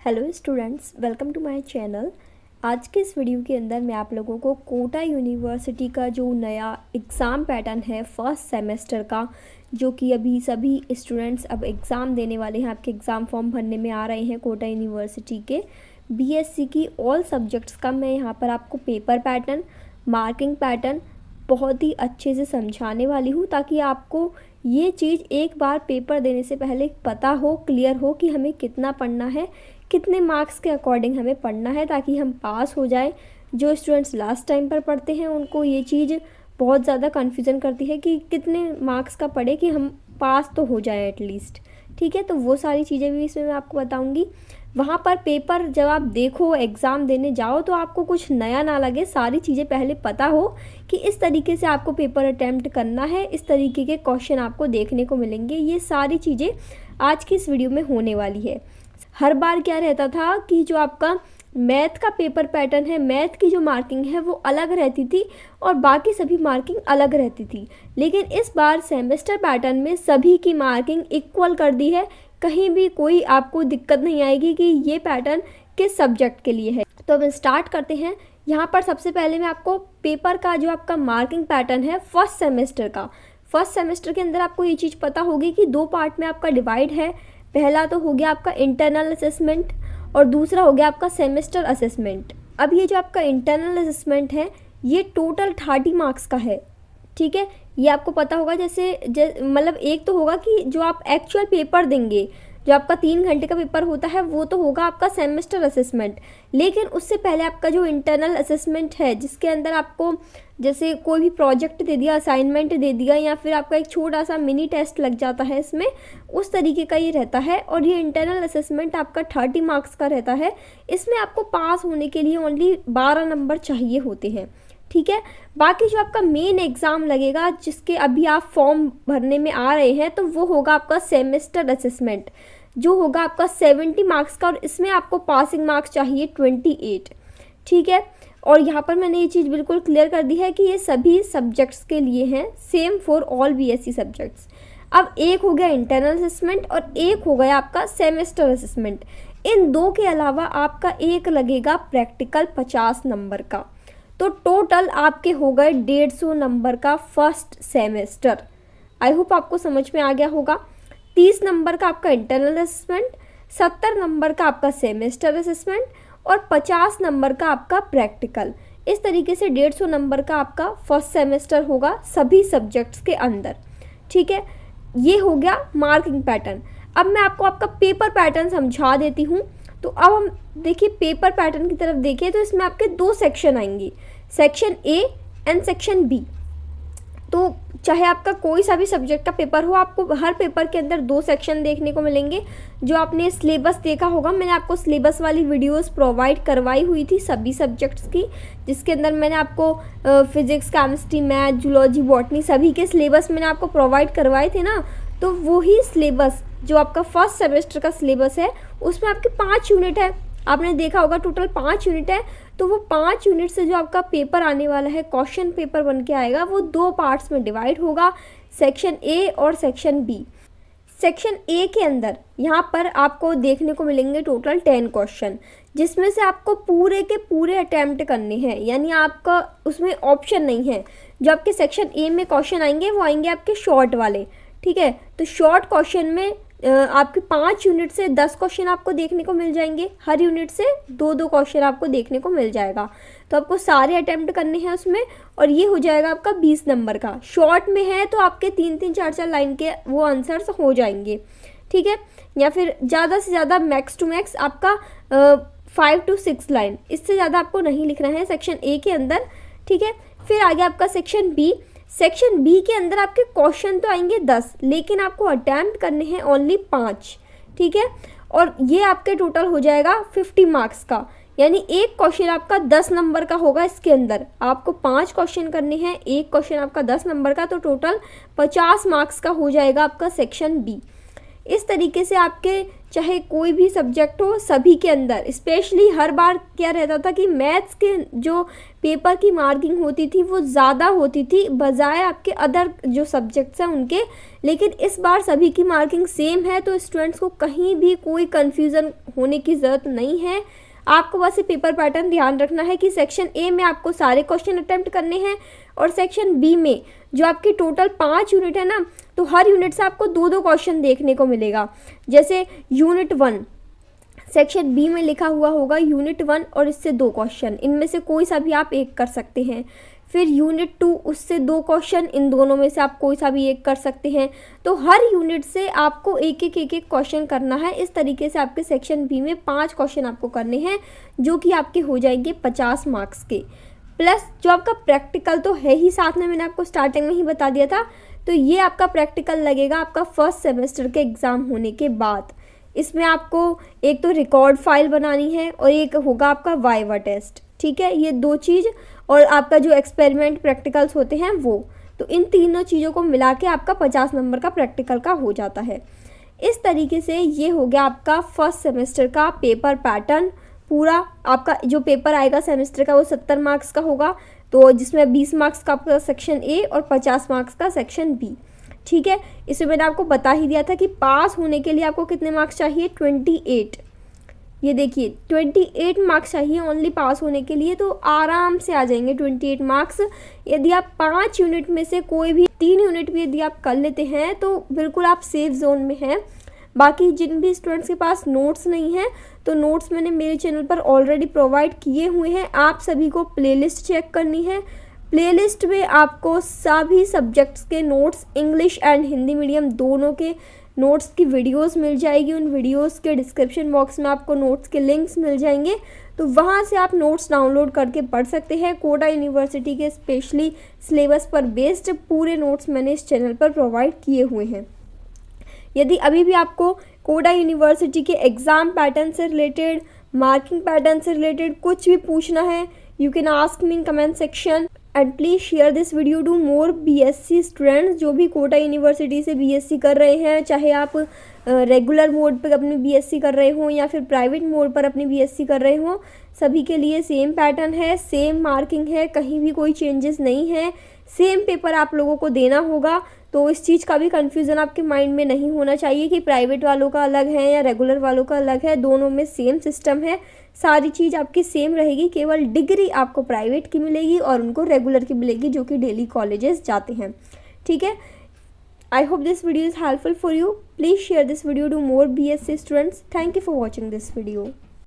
Hello students, welcome to my channel. आज के इस वीडियो के अंदर मैं आप लोगों को कोटा यूनिवर्सिटी का जो नया एग्ज़ाम पैटर्न है फर्स्ट सेमेस्टर का, जो कि अभी सभी स्टूडेंट्स अब एग्ज़ाम देने वाले हैं, आपके एग्ज़ाम फॉर्म भरने में आ रहे हैं कोटा यूनिवर्सिटी के बीएससी की ऑल सब्जेक्ट्स का, मैं यहाँ पर आपको पेपर पैटर्न, मार्किंग पैटर्न बहुत ही अच्छे से समझाने वाली हूँ, ताकि आपको ये चीज़ एक बार पेपर देने से पहले पता हो, क्लियर हो कि हमें कितना पढ़ना है, कितने मार्क्स के अकॉर्डिंग हमें पढ़ना है, ताकि हम पास हो जाए। जो स्टूडेंट्स लास्ट टाइम पर पढ़ते हैं उनको ये चीज़ बहुत ज़्यादा कन्फ्यूज़न करती है कि कितने मार्क्स का पढ़े कि हम पास तो हो जाए एटलीस्ट। ठीक है, तो वो सारी चीज़ें भी इसमें मैं आपको बताऊंगी। वहाँ पर पेपर जब आप देखो, एग्ज़ाम देने जाओ, तो आपको कुछ नया ना लगे, सारी चीज़ें पहले पता हो कि इस तरीके से आपको पेपर अटैम्प्ट करना है, इस तरीके के क्वेश्चन आपको देखने को मिलेंगे। ये सारी चीज़ें आज की इस वीडियो में होने वाली है। हर बार क्या रहता था कि जो आपका मैथ का पेपर पैटर्न है, मैथ की जो मार्किंग है वो अलग रहती थी और बाकी सभी मार्किंग अलग रहती थी, लेकिन इस बार सेमेस्टर पैटर्न में सभी की मार्किंग इक्वल कर दी है। कहीं भी कोई आपको दिक्कत नहीं आएगी कि ये पैटर्न किस सब्जेक्ट के लिए है। तो अब स्टार्ट करते हैं। यहाँ पर सबसे पहले मैं आपको पेपर का जो आपका मार्किंग पैटर्न है फर्स्ट सेमेस्टर के अंदर आपको ये चीज़ पता होगी कि दो पार्ट में आपका डिवाइड है। पहला तो हो गया आपका इंटरनल असेसमेंट और दूसरा हो गया आपका सेमेस्टर असेसमेंट। अब ये जो आपका इंटरनल असेसमेंट है ये टोटल 30 मार्क्स का है। ठीक है, ये आपको पता होगा। जैसे मतलब एक तो होगा कि जो आप एक्चुअल पेपर देंगे, जो आपका 3 घंटे का पेपर होता है, वो तो होगा आपका सेमेस्टर असेसमेंट। लेकिन उससे पहले आपका जो इंटरनल असेसमेंट है, जिसके अंदर आपको जैसे कोई भी प्रोजेक्ट दे दिया, असाइनमेंट दे दिया, या फिर आपका एक छोटा सा मिनी टेस्ट लग जाता है इसमें, उस तरीके का ये रहता है। और ये इंटरनल असेसमेंट आपका 30 मार्क्स का रहता है। इसमें आपको पास होने के लिए ओनली 12 नंबर चाहिए होते हैं। ठीक है, बाकी जो आपका मेन एग्ज़ाम लगेगा, जिसके अभी आप फॉर्म भरने में आ रहे हैं, तो वो होगा आपका सेमेस्टर असेसमेंट, जो होगा आपका 70 मार्क्स का, और इसमें आपको पासिंग मार्क्स चाहिए 28। ठीक है, और यहाँ पर मैंने ये चीज़ बिल्कुल क्लियर कर दी है कि ये सभी सब्जेक्ट्स के लिए हैं, same for all BSc subjects. अब एक हो गया इंटरनल असेसमेंट और एक हो गया आपका सेमेस्टर असेसमेंट। इन दो के अलावा आपका एक लगेगा प्रैक्टिकल 50 नंबर का। तो टोटल आपके हो गए 150 नंबर का फर्स्ट सेमेस्टर। आई होप आपको समझ में आ गया होगा। 30 नंबर का आपका इंटरनल असेसमेंट, 70 नंबर का आपका सेमेस्टर असेसमेंट और 50 नंबर का आपका प्रैक्टिकल। इस तरीके से 150 नंबर का आपका फर्स्ट सेमेस्टर होगा सभी सब्जेक्ट्स के अंदर। ठीक है, ये हो गया मार्किंग पैटर्न। अब मैं आपको आपका पेपर पैटर्न समझा देती हूँ। तो अब हम देखिए पेपर पैटर्न की तरफ देखिए, तो इसमें आपके 2 सेक्शन आएंगे, section A and section B. तो चाहे आपका कोई सा भी सब्जेक्ट का पेपर हो, आपको हर पेपर के अंदर 2 सेक्शन देखने को मिलेंगे। जो आपने सिलेबस देखा होगा, मैंने आपको सिलेबस वाली वीडियोस प्रोवाइड करवाई हुई थी सभी सब्जेक्ट्स की, जिसके अंदर मैंने आपको physics, chemistry, math, zoology, botany सभी के सिलेबस मैंने आपको प्रोवाइड करवाए थे ना। तो वही सिलेबस जो आपका फर्स्ट सेमेस्टर का सिलेबस है, उसमें आपके 5 यूनिट है। आपने देखा होगा टोटल 5 यूनिट है। तो वो 5 यूनिट से जो आपका पेपर आने वाला है, क्वेश्चन पेपर बन के आएगा, वो 2 पार्ट्स में डिवाइड होगा, सेक्शन ए और सेक्शन बी। सेक्शन ए के अंदर यहाँ पर आपको देखने को मिलेंगे टोटल 10 क्वेश्चन, जिसमें से आपको पूरे के पूरे अटैम्प्ट करने हैं, यानी आपका उसमें ऑप्शन नहीं है। जो आपके सेक्शन ए में क्वेश्चन आएंगे वो आएंगे आपके शॉर्ट वाले। ठीक है, तो शॉर्ट क्वेश्चन में आपके 5 यूनिट से 10 क्वेश्चन आपको देखने को मिल जाएंगे, हर यूनिट से 2-2 क्वेश्चन आपको देखने को मिल जाएगा। तो आपको सारे अटेम्प्ट करने हैं उसमें, और ये हो जाएगा आपका 20 नंबर का। शॉर्ट में है तो आपके 3-3, 4-4 लाइन के वो आंसर्स हो जाएंगे। ठीक है, या फिर ज़्यादा से ज़्यादा मैक्स टू मैक्स आपका 5 to 6 लाइन, इससे ज़्यादा आपको नहीं लिखना है सेक्शन ए के अंदर। ठीक है, फिर आगे आपका सेक्शन बी। सेक्शन बी के अंदर आपके क्वेश्चन तो आएंगे 10, लेकिन आपको अटैम्प्ट करने हैं ओनली 5। ठीक है, और ये आपके टोटल हो जाएगा 50 मार्क्स का, यानी एक क्वेश्चन आपका 10 नंबर का होगा। इसके अंदर आपको 5 क्वेश्चन करने हैं, एक क्वेश्चन आपका 10 नंबर का, तो टोटल 50 मार्क्स का हो जाएगा आपका सेक्शन बी। इस तरीके से आपके चाहे कोई भी सब्जेक्ट हो, सभी के अंदर स्पेशली हर बार क्या रहता था कि मैथ्स के जो पेपर की मार्किंग होती थी वो ज़्यादा होती थी बजाय आपके अदर जो सब्जेक्ट्स हैं उनके। लेकिन इस बार सभी की मार्किंग सेम है, तो स्टूडेंट्स को कहीं भी कोई कन्फ्यूज़न होने की ज़रूरत नहीं है। आपको बस ये पेपर पैटर्न ध्यान रखना है कि सेक्शन ए में आपको सारे क्वेश्चन अटेम्प्ट करने हैं, और सेक्शन बी में जो आपकी टोटल 5 यूनिट है ना, तो हर यूनिट से आपको 2-2 क्वेश्चन देखने को मिलेगा। जैसे यूनिट 1 सेक्शन बी में लिखा हुआ होगा यूनिट 1 और इससे 2 क्वेश्चन, इनमें से कोई सा भी आप एक कर सकते हैं। फिर यूनिट 2 उससे 2 क्वेश्चन, इन दोनों में से आप कोई सा भी एक कर सकते हैं। तो हर यूनिट से आपको एक एक क्वेश्चन करना है। इस तरीके से आपके सेक्शन बी में 5 क्वेश्चन आपको करने हैं, जो कि आपके हो जाएंगे 50 मार्क्स के। प्लस जो आपका प्रैक्टिकल तो है ही साथ में, मैंने आपको स्टार्टिंग में ही बता दिया था। तो ये आपका प्रैक्टिकल लगेगा आपका फर्स्ट सेमेस्टर के एग्ज़ाम होने के बाद। इसमें आपको एक तो रिकॉर्ड फाइल बनानी है और एक होगा आपका वाइवा टेस्ट, ठीक है, ये 2 चीज़, और आपका जो एक्सपेरिमेंट प्रैक्टिकल्स होते हैं वो। तो इन तीनों चीज़ों को मिला के आपका 50 नंबर का प्रैक्टिकल का हो जाता है। इस तरीके से ये हो गया आपका फर्स्ट सेमेस्टर का पेपर पैटर्न। पूरा आपका जो पेपर आएगा सेमेस्टर का वो 70 मार्क्स का होगा, तो जिसमें 20 मार्क्स का आपका सेक्शन ए और 50 मार्क्स का सेक्शन बी, ठीक है। इसमें मैंने आपको बता ही दिया था कि पास होने के लिए आपको कितने मार्क्स चाहिए, 28। ये देखिए 28 मार्क्स चाहिए ओनली पास होने के लिए, तो आराम से आ जाएंगे 28 मार्क्स। यदि आप 5 यूनिट में से कोई भी 3 यूनिट भी यदि आप कर लेते हैं तो बिल्कुल आप सेफ जोन में हैं। बाकी जिन भी स्टूडेंट्स के पास नोट्स नहीं हैं, तो नोट्स मैंने मेरे चैनल पर ऑलरेडी प्रोवाइड किए हुए हैं। आप सभी को प्लेलिस्ट चेक करनी है। प्लेलिस्ट में आपको सभी सब्जेक्ट्स के notes, English and Hindi medium दोनों के नोट्स की वीडियोस मिल जाएगी। उन वीडियोस के डिस्क्रिप्शन बॉक्स में आपको नोट्स के लिंक्स मिल जाएंगे, तो वहाँ से आप नोट्स डाउनलोड करके पढ़ सकते हैं। कोटा यूनिवर्सिटी के स्पेशली सिलेबस पर बेस्ड पूरे नोट्स मैंने इस चैनल पर प्रोवाइड किए हुए हैं। यदि अभी भी आपको कोटा यूनिवर्सिटी के एग्ज़ाम पैटर्न से रिलेटेड, मार्किंग पैटर्न से रिलेटेड कुछ भी पूछना है, you can ask me in comment section and please share this video to more BSc students जो भी कोटा यूनिवर्सिटी से बीएससी कर रहे हैं। चाहे आप रेगुलर मोड पर अपनी बीएससी कर रहे हो या फिर प्राइवेट मोड पर अपनी बीएससी कर रहे हो, सभी के लिए सेम पैटर्न है, सेम मार्किंग है, कहीं भी कोई चेंजेस नहीं है। सेम पेपर आप लोगों को देना होगा, तो इस चीज़ का भी कन्फ्यूज़न आपके माइंड में नहीं होना चाहिए कि प्राइवेट वालों का अलग है या रेगुलर वालों का अलग है। दोनों में सेम सिस्टम है, सारी चीज़ आपकी सेम रहेगी। केवल डिग्री आपको प्राइवेट की मिलेगी और उनको रेगुलर की मिलेगी जो कि डेली कॉलेजेस जाते हैं, ठीक है। I hope this video is helpful for you. Please share this video to more BSc students. Thank you for watching this video.